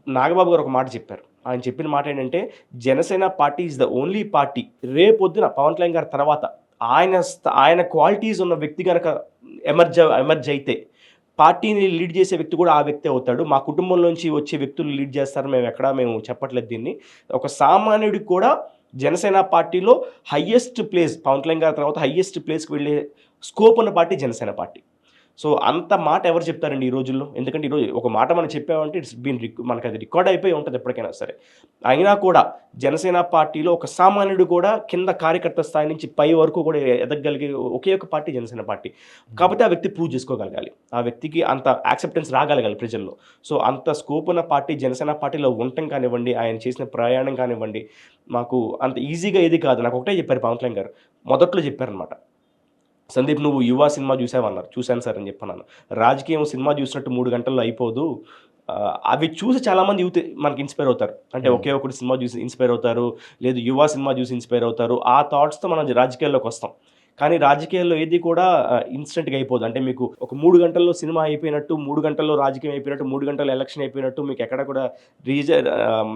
నాగబాబు గారు ఒక మాట చెప్పారు. ఆయన చెప్పిన మాట ఏంటంటే, Janasena party is the only party రేపొద్దున పవన్ కళ్యాణ్ గారి తర్వాత ఆయన క్వాలిటీస్ ఉన్న వ్యక్తి గనక ఎమర్జ్ అయితే పార్టీని లీడ్ చేసే వ్యక్తి కూడా ఆ వ్యక్తి అవుతాడు. మా కుటుంబంలోంచి వచ్చే వ్యక్తులు లీడ్ చేస్తారు. మేము చెప్పట్లేదు దీన్ని. ఒక సామాన్యుడికి కూడా జనసేన పార్టీలో హైయెస్ట్ ప్లేస్ పవన్ కళ్యాణ్ గారి తర్వాత హైయెస్ట్ ప్లేస్‌కి వెళ్ళే స్కోప్ ఉన్న పార్టీ జనసేన పార్టీ. సో, అంత మాట ఎవరు చెప్తారండి ఈ రోజుల్లో? ఎందుకంటే ఈరోజు ఒక మాట మనం చెప్పామంటే ఇట్స్ బీన్ మనకది రికార్డ్ అయిపోయి ఉంటది ఎప్పటికైనా సరే. అయినా కూడా జనసేన పార్టీలో ఒక సామాన్యుడు కూడా కింద కార్యకర్త స్థాయి నుంచి పై వరకు కూడా ఎదగగలిగే ఒకే ఒక పార్టీ జనసేన పార్టీ. కాకపోతే ఆ వ్యక్తి ప్రూవ్ చేసుకోగలగాలి. ఆ వ్యక్తికి అంత యాక్సెప్టెన్స్ రాగలగాలి ప్రజల్లో. సో, అంత స్కోప్ ఉన్న పార్టీ జనసేన పార్టీలో ఉండటం కానివ్వండి, ఆయన చేసిన ప్రయాణం కానివ్వండి, మాకు అంత ఈజీగా ఏది కాదు. నాకొకటే చెప్పారు పవన్ కళ్యాణ్ గారు. మొదట్లో చెప్పారనమాట. సందీప్ నువ్వు 'యువ' సినిమా చూసావన్నారు. చూశాను సార్ అని చెప్పన్నాను. రాజకీయం సినిమా చూసినట్టు 3 గంటల్లో అయిపోదు. అవి చూసి చాలామంది యూత్ మనకి ఇన్‌స్పైర్ అవుతారు. అంటే ఒకే ఒకటి సినిమా చూసి ఇన్‌స్పైర్ అవుతారు. లేదు 'యువ' సినిమా చూసి ఇన్‌స్పైర్ అవుతారు. ఆ థాట్స్‌తో మనం రాజకీయాల్లోకొస్తాం. కానీ రాజకీయాల్లో ఏది కూడా ఇన్‌స్టంట్‌గా అయిపోదు. అంటే మీకు ఒక 3 గంటల్లో సినిమా అయిపోయినట్టు, 3 గంటల్లో రాజకీయం అయిపోయినట్టు, 3 గంటల్లో ఎలక్షన్ అయిపోయినట్టు మీకు ఎక్కడ కూడా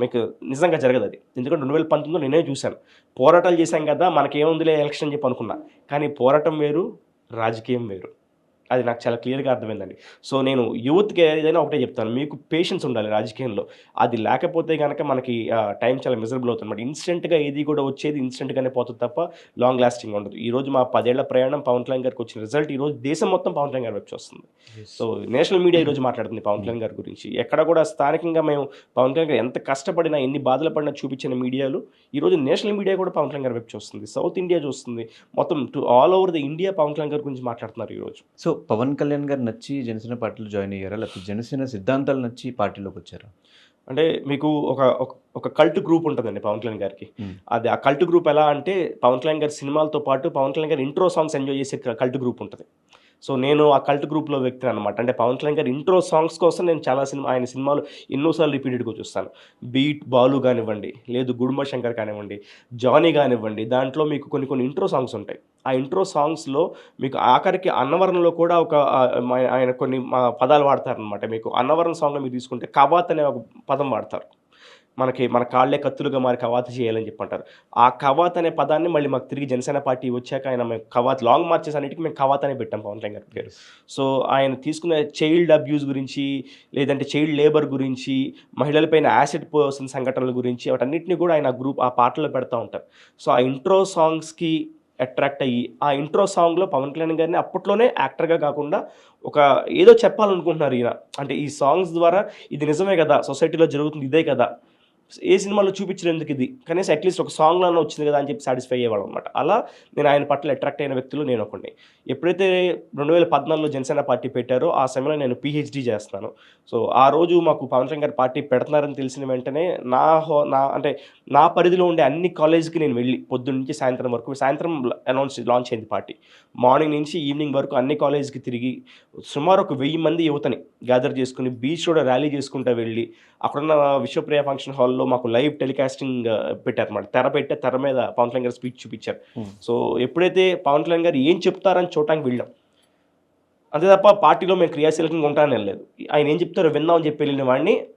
మీకు నిజంగా జరగదది. ఎందుకంటే 2019లో నేనే చూశాను. పోరాటాలు చేశాం కదా! మనకేముందిలే ఎలక్షన్ అని చెప్పి అనుకున్నా. కానీ పోరాటం వేరు, రాజకీయం వేరు. అది నాకు చాలా క్లియర్‌గా అర్థమైందండి. సో, నేను యూత్‌కి ఏదైనా ఒకటే చెప్తాను. మీకు పేషెన్స్ ఉండాలి రాజకీయంలో. అది లేకపోతే గనక మనకి టైం చాలా మిజరబుల్ అవుతుందన్నమాట. ఇన్‌స్టంట్‌గా ఏది కూడా వచ్చేది ఇన్‌స్టంట్‌గానే పోతది తప్ప లాంగ్ లాస్టింగ్ ఉండదు. ఈరోజు మా 10 ఏళ్ల ప్రయాణం పవన్ కళ్యాణ్ గారికి వచ్చిన రిజల్ట్ ఈరోజు దేశం మొత్తం పవన్ కళ్యాణ్ గారి వైపు చూస్తుంది. యెస్. సో, నేషనల్ మీడియా ఈరోజు మాట్లాడుతుంది పవన్ కళ్యాణ్ గారి గురించి. ఎక్కడ కూడా స్థానికంగా మేము పవన్ కళ్యాణ్ గారు ఎంత కష్టపడినా, ఎన్ని బాధలు పడినా చూపించిన మీడియాలు ఈరోజు నేషనల్ మీడియా కూడా పవన్ కళ్యాణ్ గారి వైపు చూస్తుంది. సౌత్ ఇండియా చూస్తుంది. మొత్తం all over the India Pawan Kalyan గారి గురించి మాట్లాడుతున్నారు ఈరోజు. సో, పవన్ కళ్యాణ్ గారు నచ్చి జనసేన పార్టీలో జాయిన్ అయ్యారా? లేకపోతే జనసేన సిద్ధాంతాలు నచ్చి పార్టీలోకొచ్చారా? అంటే మీకు ఒక కల్ట్ గ్రూప్ ఉంటదండి పవన్ కళ్యాణ్ గారికి. హ్మ్. అది ఆ కల్ట్ గ్రూప్ ఎలా అంటే పవన్ కళ్యాణ్ గారి సినిమాలతో పాటు పవన్ కళ్యాణ్ గారి ఇంట్రో సాంగ్స్ ఎంజాయ్ చేసే కల్ట్ గ్రూప్ ఉంటది. సో, నేను ఆ కల్ట్ గ్రూప్‌లో వ్యక్తిననమాట. అంటే పవన్ కళ్యాణ్ గారి ఇంట్రో సాంగ్స్ కోసం నేను చాలా ఆయన సినిమాలు ఎన్నో సార్లు రిపీటెడ్‌గా చూస్తాను. 'బీట్ బాలు' గానివ్వండి, లేదు 'గుడుంబ శంకర్' కానివ్వండి, 'జానీ' గానివ్వండి, దాంట్లో మీకు కొన్ని కొన్ని ఇంట్రో సాంగ్స్ ఉంటాయి. ఆ ఇంట్రో సాంగ్స్‌లో మీకు ఆఖరికి 'అన్నవరంలో' కూడా ఒక ఆయన కొన్ని పదాలు వాడతారనమాట. మీకు 'అన్నవరం' సాంగ్‌లో మీరు తీసుకుంటే 'కవాత్' అనే ఒక పదం వాడతారు. మన కాళ్ళే కత్తులుగా మారి కవాతు చేయాలని చెప్పంటారు. ఆ కవాత్ అనే పదాన్ని మళ్ళీ మాకు తిరిగి జనసేన పార్టీ వచ్చాక మేము కవాత్ లాంగ్ మార్చెస్ అన్నిటికి మేము కవాత్ అనే పెట్టాం పవన్ కళ్యాణ్ గారి పేరు. యెస్. సో, ఆయన తీసుకున్న చైల్డ్ అబ్యూస్ గురించి, లేదంటే చైల్డ్ లేబర్ గురించి, మహిళలపైన యాసిడ్ పోసిన సంఘటనల గురించి వాటన్నిటిని కూడా ఆయన ఆ పాటల్లో పెడతా ఉంటారు. సో, ఆ ఇంట్రో సాంగ్స్‌కి అట్రాక్ట్ అయ్యి, ఆ ఇంట్రో సాంగ్‌లో పవన్ కళ్యాణ్ గారిని అప్పట్లోనే యాక్టర్‌గా కాకుండా ఒక ఏదో చెప్పాలనుకుంటున్నారు ఈయన. అంటే ఈ సాంగ్స్ ద్వారా ఇది నిజమే కదా! సొసైటీలో జరుగుతుంది ఇదే కదా! ఏ సినిమాలో చూపించరెందుకిది? కనీసం అట్‌లీస్ట్ ఒక సాంగ్‌లోనే వచ్చింది కదా! అని చెప్పి సాటిస్ఫై అయ్యేవాళ్ళమనమాట. అలా నేను ఆయన పట్ల అట్రాక్ట్ అయిన వ్యక్తుల్లో నేనొకడిని. ఎప్పుడైతే 2014లో జనసేన పార్టీ పెట్టారో, ఆ సమయంలో నేను పీహెచ్‌డీ చేస్తున్నాను. సో, ఆ రోజు మాకు పవన్ కళ్యాణ్ గారు పార్టీ పెడుతున్నారని తెలిసిన వెంటనే అంటే నా పరిధిలో ఉండే అన్ని కాలేజ్‌కి నేను వెళ్ళి పొద్దున్న నుంచి సాయంత్రం వరకు సాయంత్రం లాంచ్ అయింది పార్టీ. మార్నింగ్ నుంచి ఈవినింగ్ వరకు అన్ని కాలేజ్‌కి తిరిగి సుమారు ఒక 1000 మంది యువతని గ్యాదర్ చేసుకొని బీచ్ రోడ్ ర్యాలీ చేసుకుంటా వెళ్ళి, అక్కడున్న విశ్వప్రియ ఫంక్షన్ హాల్‌లో మాకు లైవ్ టెలికాస్టింగ్ పెట్టారన్నమాట. తెర మీద పవన్ కళ్యాణ్ గారు స్పీచ్ చూపించారు. హ్మ్. సో, ఎప్పుడైతే పవన్ కళ్యాణ్ గారు ఏం చెప్తారని చూడటానికి వెళ్ళాం. అంతే తప్ప పార్టీలో మేము క్రియాశీలకంగా ఉంటానని ఎళ్ళలేదు. ఆయన ఏం చెప్తారో విందాం అని చెప్పి వెళ్ళిన వాడిని